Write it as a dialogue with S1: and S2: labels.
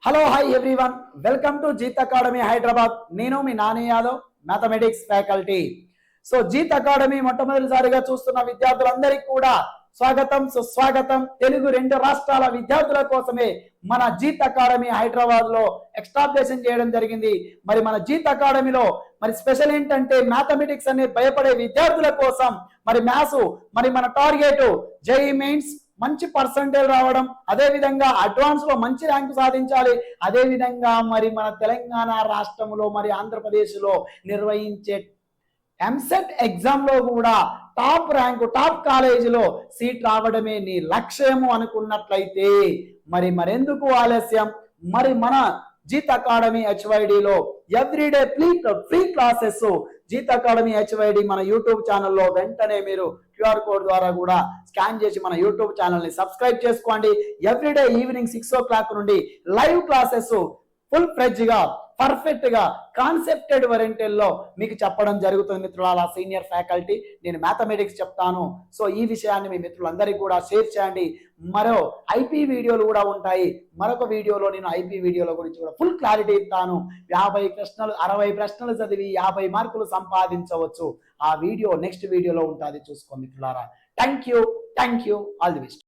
S1: Hello hi everyone, welcome to Jeet academy Hyderabad. నేను మీ Nani Yadav, mathematics faculty. So Jeet academy మొట్టమొదటిసారిగా చూస్తున్న విద్యార్థులందరికీ కూడా స్వాగతం, సుస్వాగతం. తెలుగు రెండు రాష్ట్రాల విద్యార్థుల కోసమే మన జీత్ అకాడమీ హైదరాబాద్ లో ఎస్టాబ్లిష్ చేయడం జరిగింది. మరి మన జీత్ అకాడమీలో మరి స్పెషల్ ఏంటంటే మ్యాథమెటిక్స్ అనే భయపడే విద్యార్థుల కోసం మరి మ్యాథ్స్ మరి మన టార్గెట్ జేఈఈ మెయిన్స్ మంచి పర్సంటేజ్ రావడం, అదే విధంగా అడ్వాన్స్ లో మంచి ర్యాంకు సాధించాలి. అదే విధంగా మరి మన తెలంగాణ రాష్ట్రంలో మరి ఆంధ్రప్రదేశ్ లో నిర్వహించే ఎంసెట్ ఎగ్జామ్ లో కూడా టాప్ ర్యాంకు, టాప్ కాలేజీలో సీట్ రావడమే నీ లక్ష్యము అనుకున్నట్లయితే మరెందుకు ఆలస్యం? మరి మన జీత్ అకాడమీ హెచ్వైడిలో everyday free classes Jeet academy HYD మన యూట్యూబ్ ఛానల్లో వెంటనే మీరు క్యూఆర్ కోడ్ ద్వారా కూడా స్కాన్ చేసి మన యూట్యూబ్ ఛానల్ని సబ్స్క్రైబ్ చేసుకోండి. ఎవ్రీడే ఈవినింగ్ 6 o'clock నుండి లైవ్ క్లాసెస్ ఫుల్ ఫ్లెడ్జ్ గా, పర్ఫెక్ట్ గా, కాన్సెప్టెడ్ లో మీకు చెప్పడం జరుగుతుంది మిత్రులారా. సీనియర్ ఫ్యాకల్టీ, నేను మ్యాథమెటిక్స్ చెప్తాను. సో ఈ విషయాన్ని మీ మిత్రులందరికీ కూడా షేర్ చేయండి. మరో ఐపీ వీడియోలు కూడా ఉంటాయి. మరొక వీడియోలో నేను ఐపీ వీడియోల గురించి కూడా ఫుల్ క్లారిటీ ఇస్తాను. 50 ప్రశ్నలు, 60 ప్రశ్నలు చదివి 50 మార్కులు సంపాదించవచ్చు. ఆ వీడియో నెక్స్ట్ వీడియోలో ఉంటుంది, చూసుకో మిత్రులారా. Thank you, all the best.